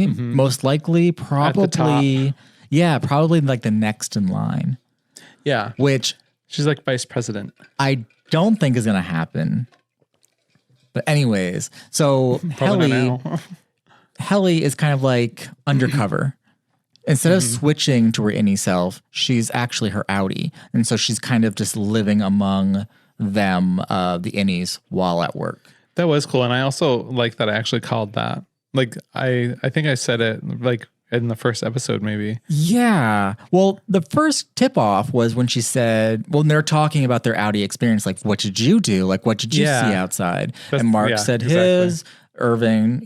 most likely, probably, probably like the next in line. Yeah. Which she's like vice president. I don't think is going to happen. But anyways, so Helly is kind of like undercover. Instead of switching to her innie self, she's actually her outie. And so she's kind of just living among them, the innies, while at work. That was cool. And I also like that I actually called that. Like, I think I said it like in the first episode, maybe. Yeah. Well, the first tip off was when she said, well, they're talking about their outie experience. Like, what did you do? Like, what did you see outside? And Mark said his. Irving,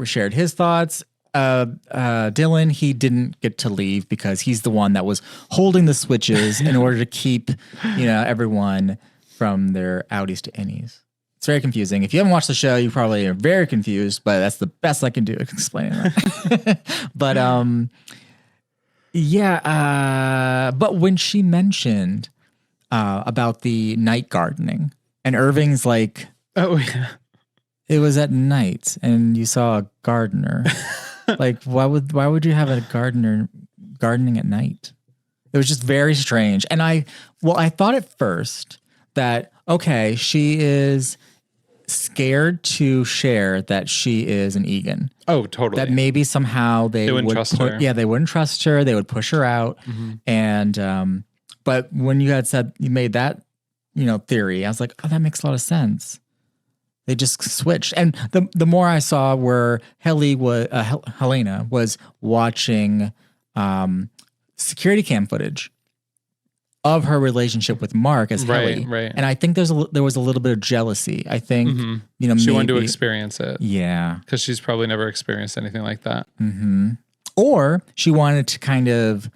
shared his thoughts. Dylan, he didn't get to leave because he's the one that was holding the switches in order to keep, everyone from their outies to innies. It's very confusing. If you haven't watched the show, you probably are very confused, but that's the best I can do explaining that. But but when she mentioned about the night gardening, and Irving's like, oh yeah, it was at night and you saw a gardener. Like, why would you have a gardener gardening at night? It was just very strange. And I thought at first that, okay, she is scared to share that she is an Egan. Oh, totally. That maybe somehow they wouldn't trust her. Yeah, they wouldn't trust her. They would push her out. And, but when you had said, you made that, theory, I was like, oh, that makes a lot of sense. They just switched. And the more I saw where Helena was watching security cam footage of her relationship with Mark as Helly. Right. And I think there was a little bit of jealousy. I think, she wanted to experience it. Yeah. Because she's probably never experienced anything like that. Mm-hmm. Or she wanted to kind of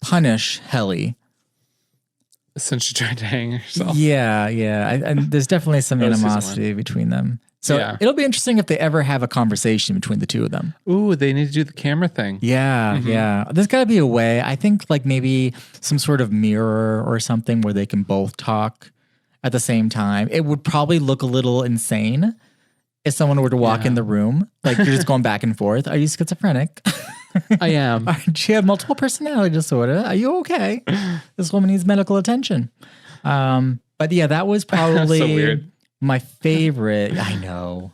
punish Helly. Since she tried to hang herself. Yeah. And there's definitely some animosity between them. So it'll be interesting if they ever have a conversation between the two of them. Ooh, they need to do the camera thing. Yeah. There's got to be a way. I think like maybe some sort of mirror or something where they can both talk at the same time. It would probably look a little insane if someone were to walk in the room. Like you're just going back and forth. Are you schizophrenic? I am. She had multiple personality disorder. Are you okay? This woman needs medical attention. But yeah, that was probably so weird. My favorite. I know.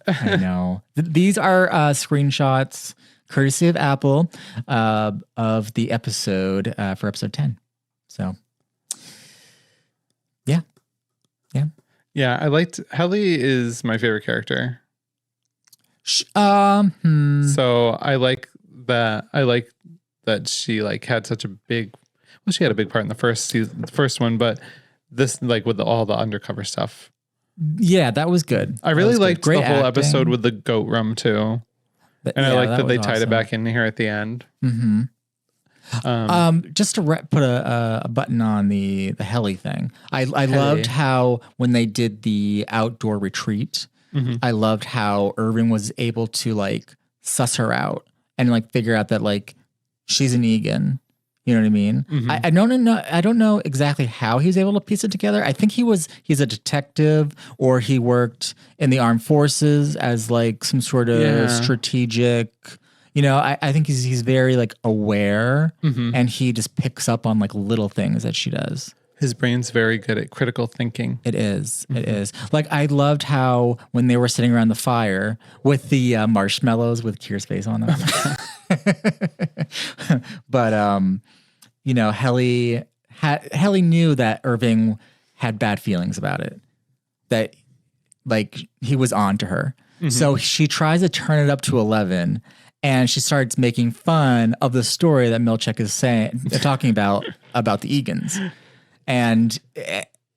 These are screenshots, courtesy of Apple, of the episode for episode 10. So, yeah. I liked Helly is my favorite character. So I like that. I like that she like had such a big. Well, she had a big part in the first season, the first one, but this like with all the undercover stuff. Yeah, that was good. I really liked the whole episode with the goat rum too, and I like that they tied it back in here at the end. Just to put a button on the Helly thing, I loved how when they did the outdoor retreat, I loved how Irving was able to like suss her out and like figure out that like she's an Egan. You know what I mean? I don't know exactly how he was able to piece it together. I think he's a detective, or he worked in the armed forces as like some sort of strategic. I think he's very like aware, and he just picks up on like little things that she does. His brain's very good at critical thinking. It is. It is. Like I loved how when they were sitting around the fire with the marshmallows with Kira's face on them. But Helly knew that Irving had bad feelings about it. That like he was on to her. So she tries to turn it up to 11. And she starts making fun of the story that Milchek is talking about the Egans. And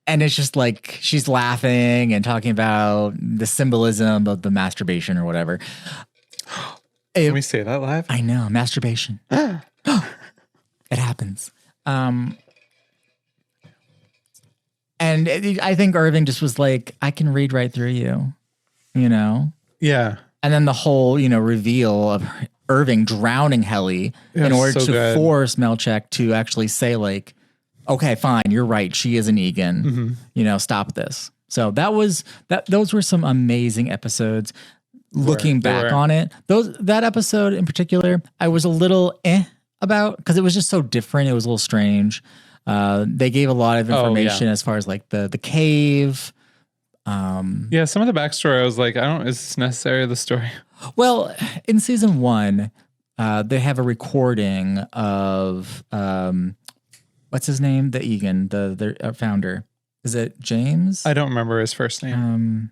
it's just like she's laughing and talking about the symbolism of the masturbation or whatever. Can we say that live? I know, masturbation. It happens. And I think Irving just was like, I can read right through you, Yeah. And then the whole, reveal of Irving drowning Helly in order to force Milchek to actually say like, okay, fine, you're right. She is an Egan. Stop this. So those were some amazing episodes. looking back on it, that episode in particular, I was a little about, because it was just so different. It was a little strange. They gave a lot of information as far as like the cave. Some of the backstory, I was like, is this necessary, the story? Well, in season 1, they have a recording of, what's his name? The Egan, the founder. Is it James? I don't remember his first name.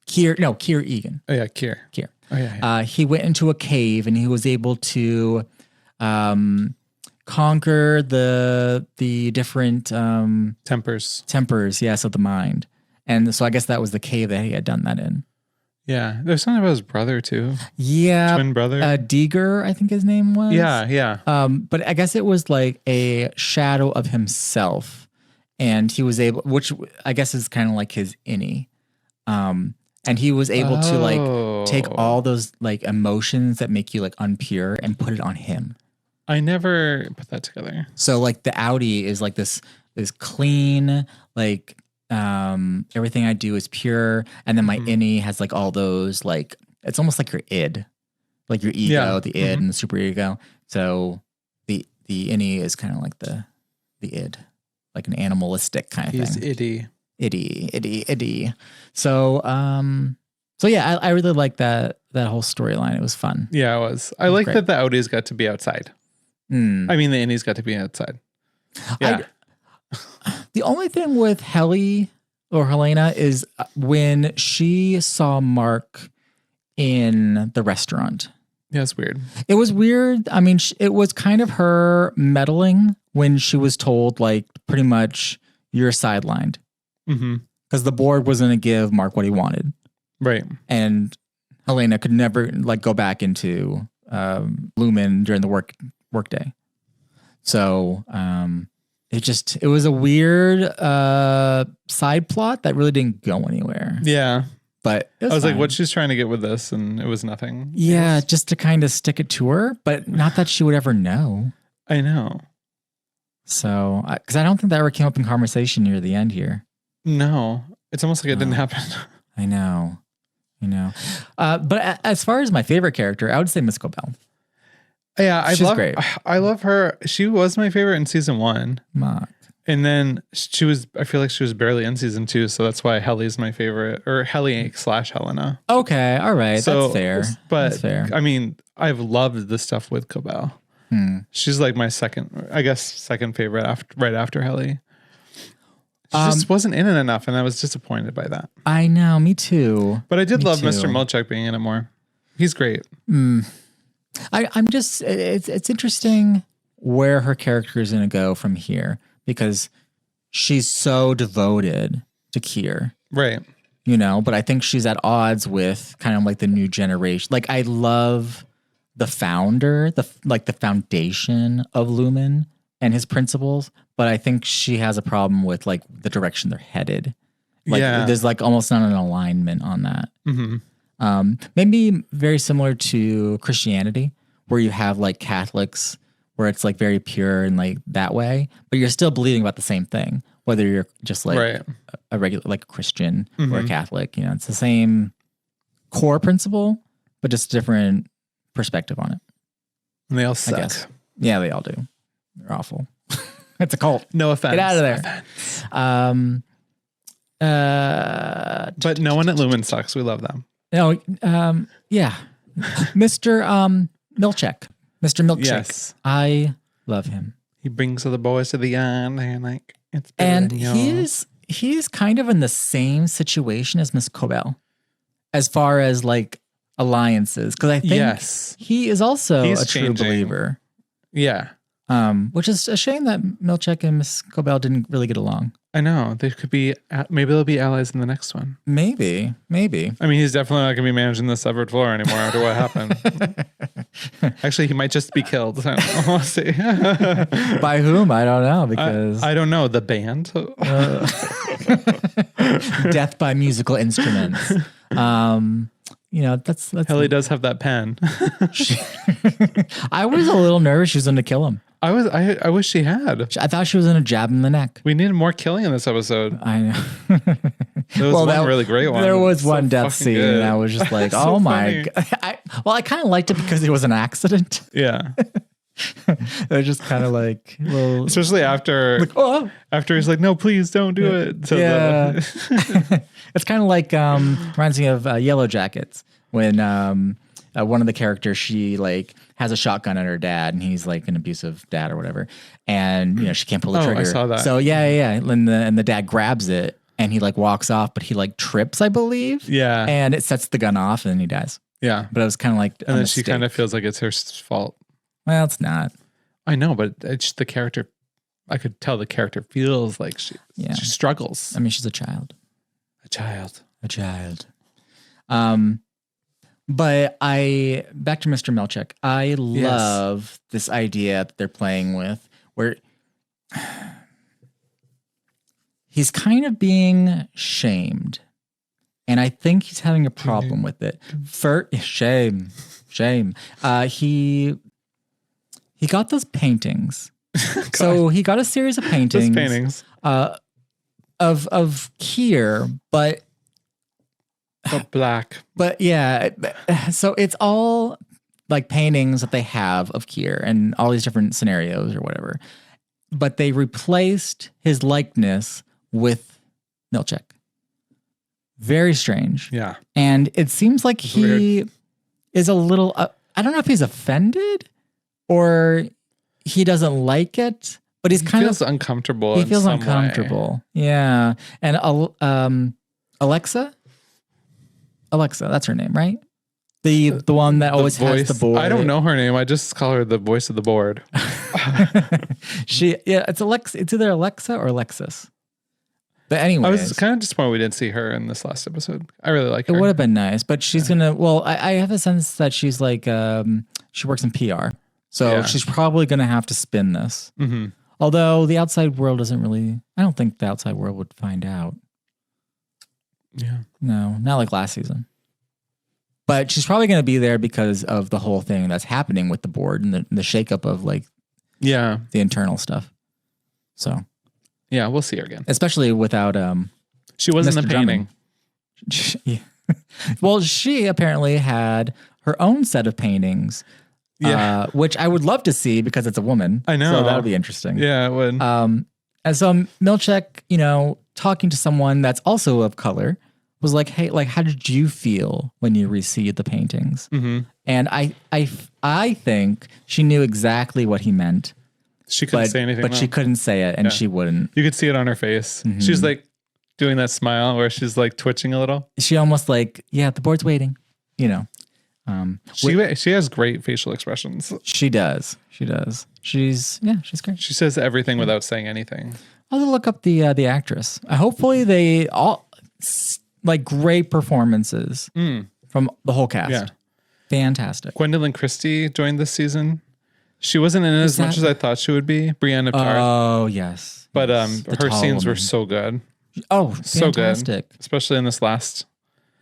Keir Egan. Oh yeah, Keir. Oh yeah. He went into a cave and he was able to conquer the different tempers. Yes, of the mind. And so I guess that was the cave that he had done that in. Yeah, there's something about his brother too. Yeah, twin brother. Deeger, I think his name was. Yeah. But I guess it was like a shadow of himself, and he was able, which I guess is kind of like his innie. And he was able to like take all those like emotions that make you like unpure and put it on him. I never put that together. So like the Audi is like this clean, like everything I do is pure, and then my innie has like all those, like it's almost like your id, like your ego, the id and the super ego. So the innie is kind of like the id, like an animalistic kind of thing. He's iddy. So yeah, I really like that whole storyline. It was fun. Yeah, it was. I like that the Audis got to be outside. I mean, the innies got to be outside. Yeah. The only thing with Helly or Helena is when she saw Mark in the restaurant. Yeah, it's weird. It was weird. I mean, it was kind of her meddling when she was told, like, pretty much, you're sidelined. Because the board was going to give Mark what he wanted. Right. And Helena could never, like, go back into Lumen during the workday. So, it was a weird side plot that really didn't go anywhere. Yeah. But I was like, what's she's trying to get with this? And it was nothing. Yeah, just to kind of stick it to her, but not that she would ever know. I know. So, because I don't think that ever came up in conversation near the end here. No, it's almost like it didn't happen. I know. But as far as my favorite character, I would say Miss Cobell. Yeah, I love her. She was my favorite in season 1. Mark. And then I feel like she was barely in season 2, so that's why Helly's my favorite, or Helly / Helena. Okay, all right, that's fair. But that's fair. I mean, I've loved the stuff with Cobell. She's like my second favorite right after Helly. She just wasn't in it enough, and I was disappointed by that. I know, me too. But I did love Mr. Milchek being in it more. He's great. I'm just, it's interesting where her character is going to go from here, because she's so devoted to Keir. Right. But I think she's at odds with kind of like the new generation. Like, I love the founder, the foundation of Lumen and his principles, but I think she has a problem with like the direction they're headed. Like, there's like almost not an alignment on that. Maybe very similar to Christianity, where you have like Catholics where it's like very pure and like that way, but you're still believing about the same thing, whether you're just like a regular, like a Christian or a Catholic. It's the same core principle, but just different perspective on it. And they all suck. I guess. Yeah, they all do. They're awful. It's a cult. No offense. Get out of there. But no one at Lumen sucks. We love them. No, yeah. Mr. Milchek. Mr. Milkshake. Yes. I love him. He brings the boys to the end and like it's and he's kind of in the same situation as Miss Cobell as far as like alliances, because I think he is also a true believer. Yeah. Which is a shame that Milchek and Miss Cobell didn't really get along. I know. They could be, maybe they'll be allies in the next one. Maybe. I mean, he's definitely not going to be managing the severed floor anymore after what happened. Actually, he might just be killed. I don't know. We'll see. By whom? I don't know, because I don't know. The band? Death by musical instruments. That's Helly does have that pen. I was a little nervous she was going to kill him. I wish she had. I thought she was going to jab him in the neck. We needed more killing in this episode. I know. There was one really great one. There was one death scene, and I was just like, "Oh my god!" I kind of liked it because it was an accident. Yeah, it was just kind of like, well, especially after after he's like, "No, please don't do it." So yeah, it's kind of like reminds me of Yellow Jackets when one of the characters, she like has a shotgun at her dad, and he's like an abusive dad or whatever, and she can't pull the trigger. I saw that. So yeah, and the dad grabs it, and he like walks off, but he like trips, I believe. Yeah, and it sets the gun off, and then he dies. Yeah, but it was kind of like, and then she kind of feels like it's her fault. Well, it's not. I know, but it's the character. I could tell the character feels like she struggles. I mean, she's a child. A child. But back to Mr. Melchek. I love this idea that they're playing with, where he's kind of being shamed, and I think he's having a problem with it. Shame. He got those paintings. So he got a series of paintings. Of Kier, but black. But yeah, so it's all like paintings that they have of Kier and all these different scenarios or whatever. But they replaced his likeness with Milchek. Very strange. Yeah. And it seems like he is a little, I don't know if he's offended or he doesn't like it, but he feels uncomfortable. He feels uncomfortable. Way. Yeah. And Alexa, that's her name, right? The one that always has the board. I don't know her name. I just call her the voice of the board. It's Alexa. It's either Alexa or Alexis. But anyway, I was kind of disappointed we didn't see her in this last episode. I really like her. It would have been nice, but she's gonna. Well, I have a sense that she's like she works in PR, so she's probably gonna have to spin this. Mm-hmm. Although the outside world doesn't really. I don't think the outside world would find out. Yeah. No, not like last season. But she's probably going to be there because of the whole thing that's happening with the board and the shakeup of like, the internal stuff. So, yeah, we'll see her again. Especially without she wasn't the painting. Well, she apparently had her own set of paintings. Yeah, which I would love to see because it's a woman. I know, so that would be interesting. Yeah, it would. And so Milchek, talking to someone that's also of color, was like, hey, like, how did you feel when you received the paintings? Mm-hmm. And I think she knew exactly what he meant. She couldn't say anything. But she couldn't say it, and she wouldn't. You could see it on her face. Mm-hmm. She's like doing that smile where she's like twitching a little. She almost like, the board's waiting, She has great facial expressions. She does. She's great. She says everything without saying anything. I'll look up the actress. Hopefully they all like great performances from the whole cast. Yeah. Fantastic. Gwendolyn Christie joined this season. She wasn't in it as much as I thought she would be. Brienne of Tarth. Oh, yes. But her scenes were so good. Oh, so fantastic. Good. Especially in this last.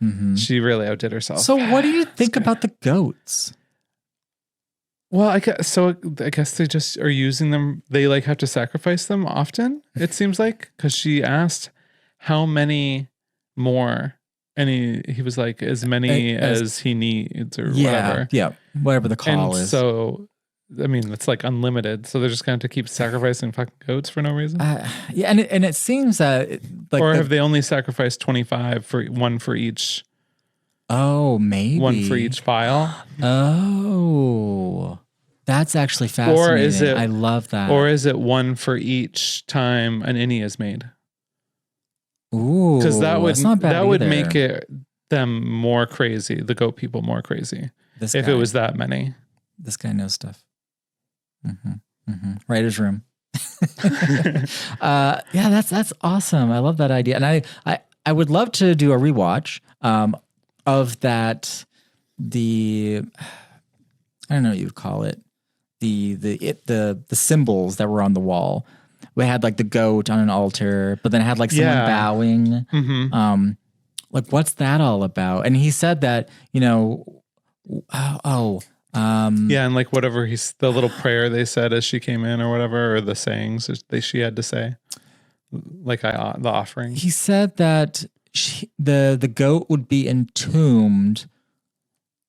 Mm-hmm. She really outdid herself. So what do you think about the goats? Well, I guess they just are using them. They like have to sacrifice them often, it seems like, because she asked how many more, and he was like as many as he needs or whatever. Yeah, whatever the call is. So, I mean, it's like unlimited. So they're just going to keep sacrificing fucking goats for no reason. And it seems that or have they only sacrificed 25 for one for each? Oh, maybe one for each file. Oh. That's actually fascinating. Or is it, I love that. Or is it one for each time an innie is made? Ooh, because that would make them more crazy, the goat people more crazy. If it was that many. This guy knows stuff. Mm-hmm. Mm-hmm. Writer's room. That's awesome. I love that idea, and I would love to do a rewatch of that. I don't know what you'd call it. The symbols that were on the wall. We had like the goat on an altar, but then it had like someone bowing. Mm-hmm. Like what's that all about? And he said that, and like whatever the little prayer they said as she came in or whatever, or the sayings she had to say, like the offering. He said that the goat would be entombed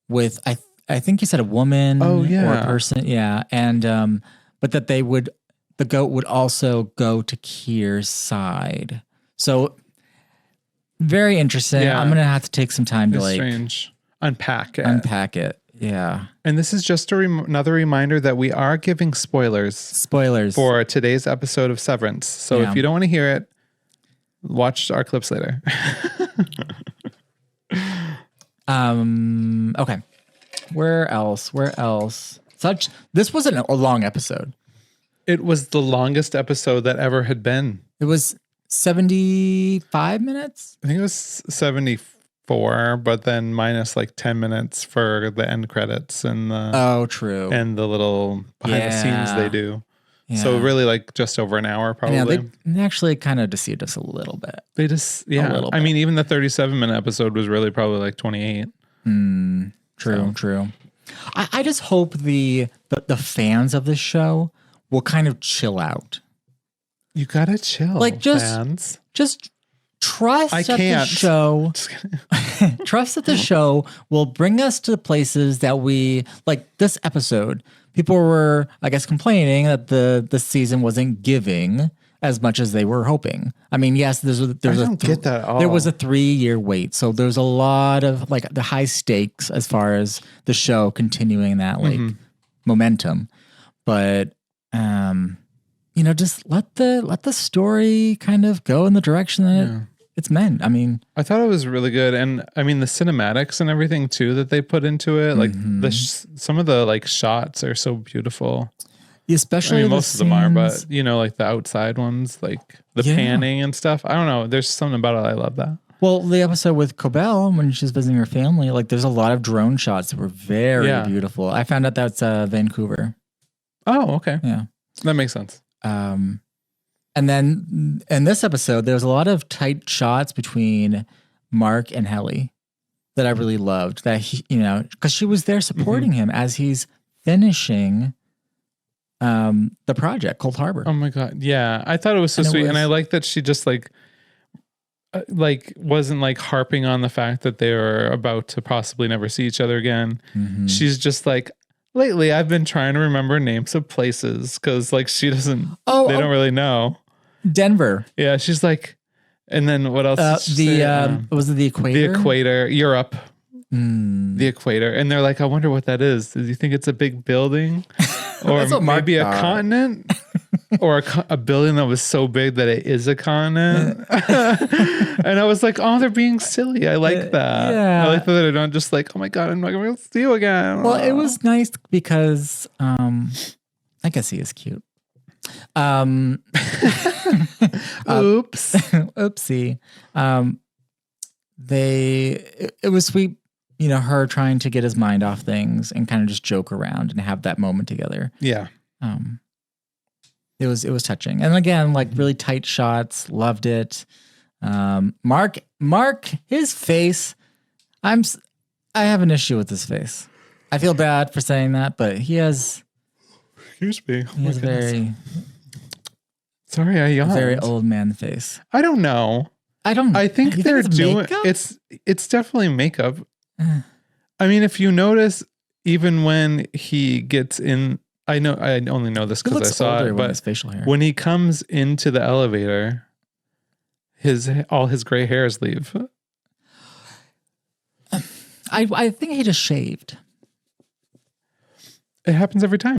with I think you said a woman or a person, and but that the goat would also go to Kier's side. So very interesting. Yeah. I'm gonna have to take some time to strange. Unpack it. Yeah. And this is just another reminder that we are giving spoilers for today's episode of Severance. So if you don't want to hear it, watch our clips later. Okay. Where else? This wasn't a long episode. It was the longest episode that ever had been. It was 75 minutes? I think it was 74, but then minus like 10 minutes for the end credits and true. And the little behind the scenes they do. Yeah. So really like just over an hour probably. Yeah, they actually kind of deceived us a little bit. They just, I mean, even the 37-minute episode was really probably like 28. True. I just hope the fans of this show will kind of chill out. You gotta chill, like fans. Just trust that the show. Trust that the show will bring us to the places that we like. This episode, people were, I guess, complaining that the season wasn't giving as much as they were hoping. I mean, yes, there was a 3-year wait, so there's a lot of like the high stakes as far as the show continuing that like momentum, but just let the story kind of go in the direction that it's meant. I mean, I thought it was really good, and I mean the cinematics and everything too that they put into it, like some of the like shots are so beautiful. Especially most of them are, but like the outside ones, like the panning and stuff. I don't know. There's something about it. I love that. Well, the episode with Cobell when she's visiting her family, like there's a lot of drone shots that were very beautiful. I found out that's Vancouver. Oh, okay. Yeah, that makes sense. And then in this episode, there was a lot of tight shots between Mark and Helly that I really loved. That because she was there supporting him as he's finishing the project, Cold Harbor. Oh my God. Yeah. I thought it was so sweet. And I like that she just like wasn't like harping on the fact that they were about to possibly never see each other again. She's just like, lately I've been trying to remember names of places because like she doesn't, they don't really know. Denver. Yeah. She's like, and then what else? Was it the equator? The equator, Europe. The equator. And they're like, I wonder what that is. Do you think it's a big building? Or maybe a continent? Or a building that was so big that it is a continent? And I was like, oh, they're being silly. I like that. Yeah. I like that they're not just like, oh my God, I'm not going to see you again. Well, it was nice because I guess he is cute. Oopsie. It was sweet. Her trying to get his mind off things and kind of just joke around and have that moment together. Yeah. It was touching. And again, like really tight shots. Loved it. Mark, his face. I have an issue with his face. I feel bad for saying that, but he has. Excuse me. He has very. Sorry, I yawned. Very old man face. I don't know. I think they're doing. It's definitely makeup. I mean, if you notice, even when he gets in, I only know this because I saw it, but his facial hair. When he comes into the elevator, all his gray hairs leave. I think he just shaved. It happens every time.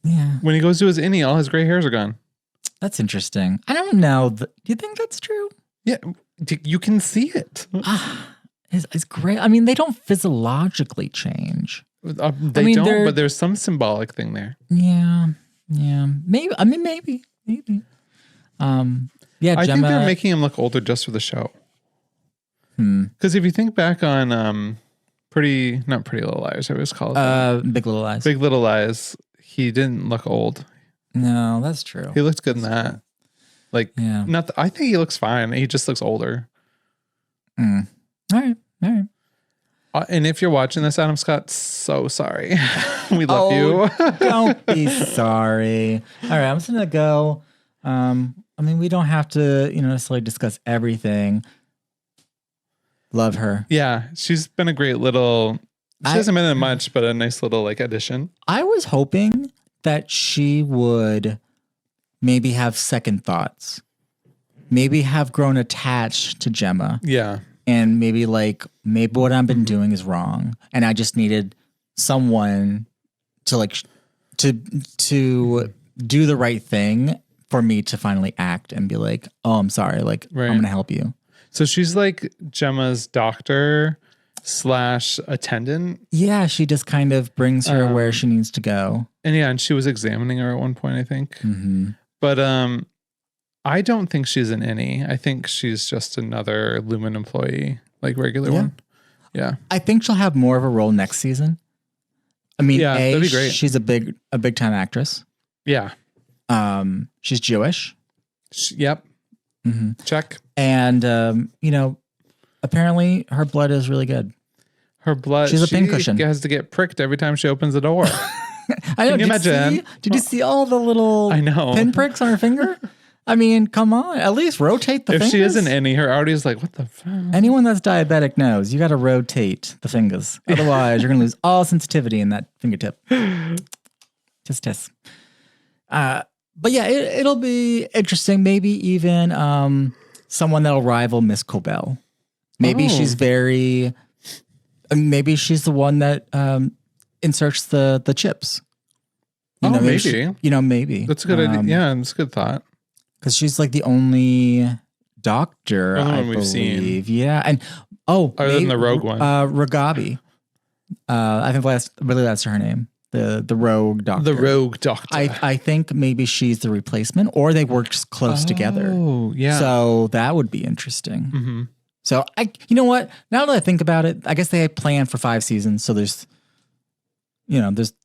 Yeah. When he goes to his innie, all his gray hairs are gone. That's interesting. I don't know. Do you think that's true? Yeah, you can see it. It's great. I mean, they don't physiologically change. They don't, but there's some symbolic thing there. Yeah. Maybe. I mean, maybe. Yeah, I think they're making him look older just for the show. Because if you think back on not Pretty Little Liars, I always call it Big Little Lies. Big Little Lies. He didn't look old. No, that's true. He looked good in that. Like, I think he looks fine. He just looks older. All right. And if you're watching this, Adam Scott, so sorry. We love you. Don't be sorry. All right, I'm just gonna go. I mean, we don't have to, necessarily discuss everything. Love her. Yeah, she's been a great little. She hasn't been in much, but a nice little like addition. I was hoping that she would maybe have second thoughts, maybe have grown attached to Gemma. Yeah. And maybe what I've been doing is wrong. And I just needed someone to to do the right thing for me to finally act and be like, oh, I'm sorry. Like, I'm going to help you. So she's like Gemma's doctor / attendant. Yeah. She just kind of brings her where she needs to go. And she was examining her at one point, I think. Mm-hmm. But I don't think she's an innie. I think she's just another Lumen employee, like regular one. Yeah. I think she'll have more of a role next season. I mean, that'd be great. She's a big time actress. Yeah. She's Jewish. Yep. Mm-hmm. Check. And apparently her blood is really good. Her blood. She's a pincushion. She has to get pricked every time she opens the door. I know. Can you imagine? Did you see all the little pinpricks on her finger? I mean, come on. At least rotate the fingers. If she isn't any, her Artie's like, what the fuck? Anyone that's diabetic knows you got to rotate the fingers. Otherwise, you're going to lose all sensitivity in that fingertip. Just. But yeah, it'll be interesting. Maybe even someone that'll rival Miss Cobell. Maybe she's maybe she's the one that inserts the chips. Maybe. Maybe. That's a good idea. Yeah, that's a good thought. Because she's like the only doctor I believe. Seen. Yeah. And other than the rogue one. Ragabi. I think that's her name. The rogue doctor. The rogue doctor. I think maybe she's the replacement or they worked close together. Oh, yeah. So that would be interesting. Mm-hmm. So you know what? Now that I think about it, I guess they had planned for 5 seasons. So there's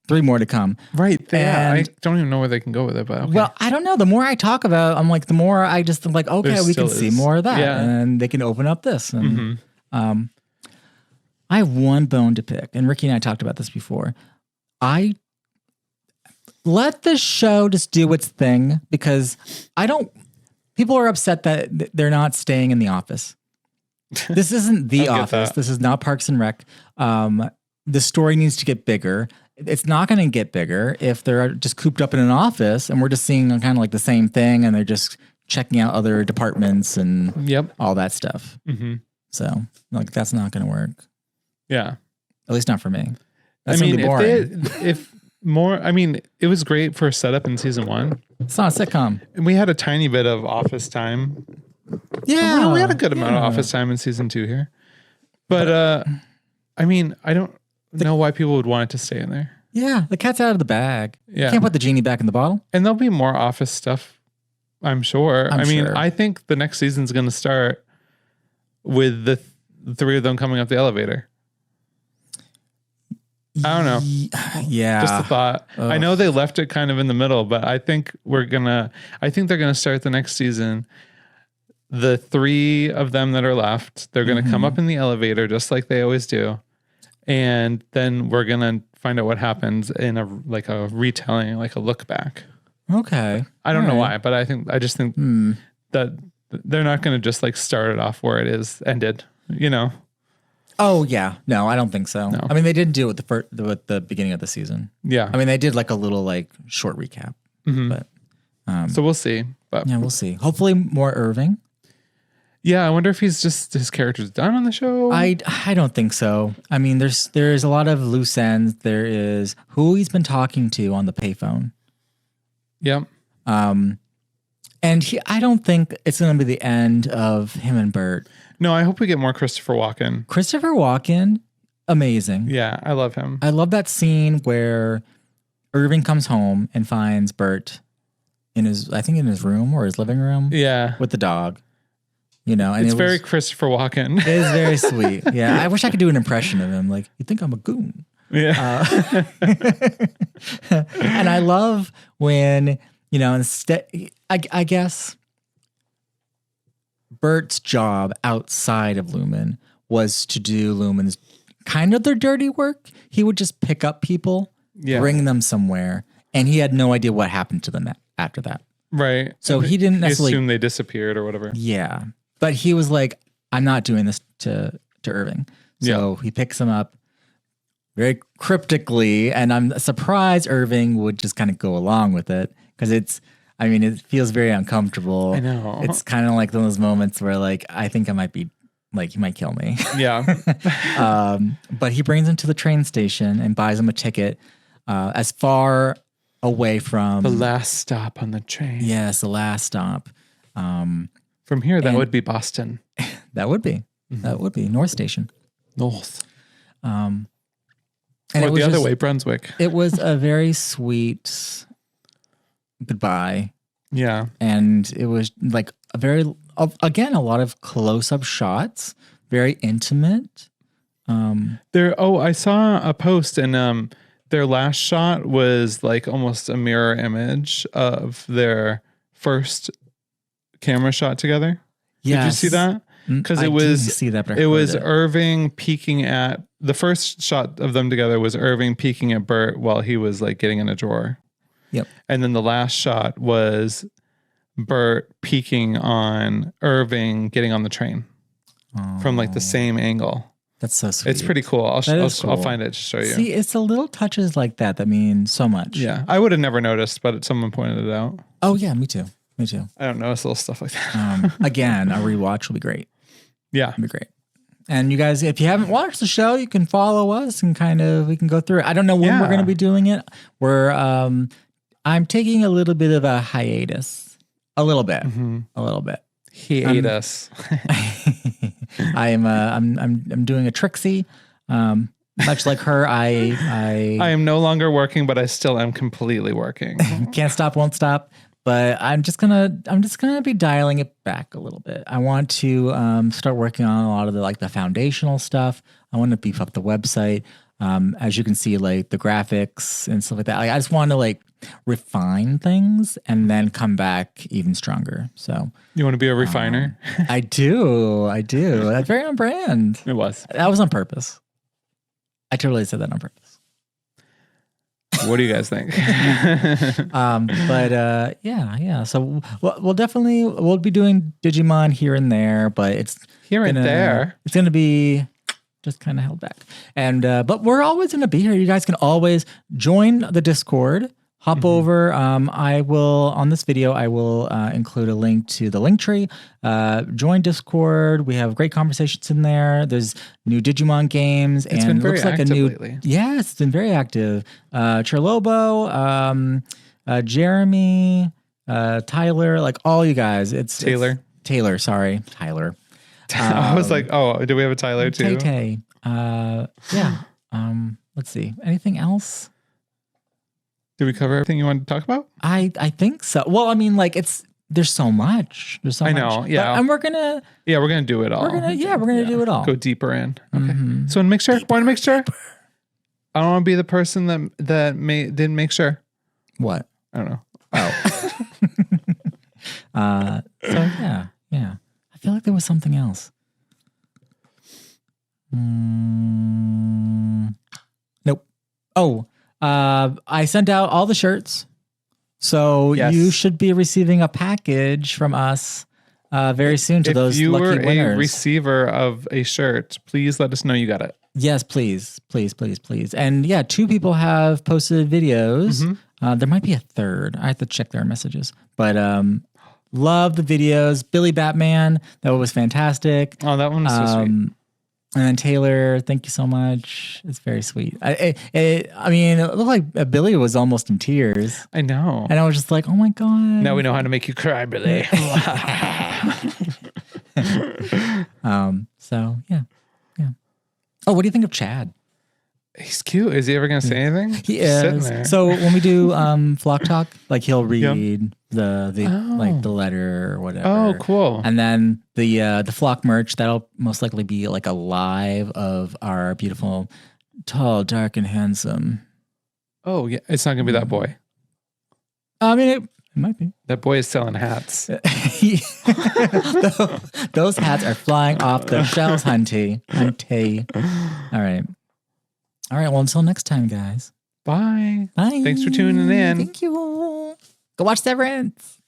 3 more to come. Right. Yeah. I don't even know where they can go with it, but okay. Well, I don't know. The more I talk about it, I'm like, the more I just am like, okay, we can see more of that. Yeah. And they can open up this. And I have one bone to pick. And Ricky and I talked about this before. I let the show just do its thing because people are upset that they're not staying in the office. This isn't The Office. This is not Parks and Rec. The story needs to get bigger. It's not going to get bigger if they're just cooped up in an office and we're just seeing kind of like the same thing and they're just checking out other departments and all that stuff. Mm-hmm. So that's not going to work. Yeah. At least not for me. That's going to be boring. It was great for a setup in season 1. It's not a sitcom. And we had a tiny bit of office time. Yeah. We had a good amount of office time in season 2 here. But I don't know why people would want it to stay in there. Yeah, the cat's out of the bag. Yeah. You can't put the genie back in the bottle. And there'll be more office stuff, I'm sure. I think the next season's going to start with the 3 of them coming up the elevator. I don't know. Yeah. Just a thought. Ugh. I know they left it kind of in the middle, but I think they're going to start the next season. The 3 of them that are left, they're going to come up in the elevator just like they always do. And then we're going to find out what happens in a retelling, like a look back. Okay. I don't know why, but I just think that they're not going to just like start it off where it is ended, Oh yeah. No, I don't think so. No. I mean, they didn't do it with the beginning of the season. Yeah. I mean, they did like a little short recap, but so we'll see. But yeah, we'll see. Hopefully more Irving. Yeah, I wonder if his character's done on the show. I don't think so. I mean, there's a lot of loose ends. There is who he's been talking to on the payphone. Yep. And I don't think it's going to be the end of him and Bert. No, I hope we get more Christopher Walken. Christopher Walken, amazing. Yeah, I love him. I love that scene where Irving comes home and finds Bert in his room or his living room. Yeah, with the dog. And it's very Christopher Walken. It is very sweet. Yeah, I wish I could do an impression of him. Like, you think I'm a goon? Yeah. And I love when instead, I guess Bert's job outside of Lumen was to do Lumen's kind of their dirty work. He would just pick up people, bring them somewhere, and he had no idea what happened to them after that. Right. So he didn't necessarily assume they disappeared or whatever. Yeah. But he was like, I'm not doing this to to Irving. So he picks him up very cryptically, and I'm surprised Irving would just kind of go along with it because it feels very uncomfortable. I know. It's kind of like those moments where like, I think I might be like, he might kill me. Yeah. But he brings him to the train station and buys him a ticket as far away from the last stop on the train. Yes, the last stop. From here, that would be Boston. That would be. Mm-hmm. That would be North Station. North. And or the other way, Brunswick. It was a very sweet goodbye. Yeah. And it was like a lot of close-up shots, very intimate. I saw a post and their last shot was like almost a mirror image of their first camera shot together. Yes. Did you see that? Because it was Irving peeking at the first shot of them together was Irving peeking at Bert while he was like getting in a drawer. Yep. And then the last shot was Bert peeking on Irving getting on the train from like the same angle. That's so sweet. It's pretty cool. I'll find it to show you. See, it's the little touches like that mean so much. Yeah. I would have never noticed, but someone pointed it out. Oh yeah, me too. I don't notice little stuff like that. Again, a rewatch will be great. Yeah. It'll be great. And you guys, if you haven't watched the show, you can follow us and we can go through it. I don't know when we're going to be doing it. I'm taking a little bit of a hiatus. A little bit. Mm-hmm. A little bit. He ate us. I'm doing a Trixie. Much like her, I am no longer working, but I still am completely working. Can't stop, won't stop. But I'm just gonna be dialing it back a little bit. I want to start working on a lot of the foundational stuff. I want to beef up the website. As you can see, like the graphics and stuff like that. Like, I just want to refine things and then come back even stronger. So you want to be a refiner? I do. That's very on brand. It was. That was on purpose. I totally said that on purpose. What do you guys think? Yeah. So we'll be doing Digimon here and there, but it's there. It's going to be just kind of held back. And but we're always going to be here. You guys can always join the Discord. Hop over. I will on this video. I will include a link to the Linktree. Join Discord. We have great conversations in there. There's new Digimon games, it's been very active lately. Yes, it's been very active. Cherlobo, Jeremy, Tyler, like all you guys. It's Taylor. Sorry, Tyler. I was like, oh, do we have a Tyler too? Tay. Yeah. Let's see. Anything else? Did we cover everything you wanted to talk about? I think so. Well, I mean, there's so much. I know, yeah. And we're gonna do it all. We're gonna do it all. Go deeper in. Okay. Mm-hmm. So want to make sure. I don't want to be the person that didn't make sure. What? I don't know. Oh. So yeah. I feel like there was something else. Nope. Oh. I sent out all the shirts, so you should be receiving a package from us very soon to those lucky winners. If you were a receiver of a shirt, please let us know you got it. Yes, please. And yeah, 2 people have posted videos. Mm-hmm. There might be a third. I have to check their messages. But love the videos. Billy Batman, that was fantastic. Oh, that one was so sweet. And then Taylor, thank you so much. It's very sweet. It looked like Billy was almost in tears. I know. And I was just like, oh my God. Now we know how to make you cry, Billy. So yeah. Oh, what do you think of Chad? He's cute. Is he ever going to say anything? He is. So when we do Flock Talk, he'll read the letter or whatever. Oh, cool. And then the Flock merch, that'll most likely be a live of our beautiful, tall, dark, and handsome. Oh yeah, it's not going to be that boy. I mean, it might be. That boy is selling hats. Those hats are flying off the shelves, hunty. All right. Well, until next time, guys. Bye. Bye. Thanks for tuning in. Thank you. Go watch Severance.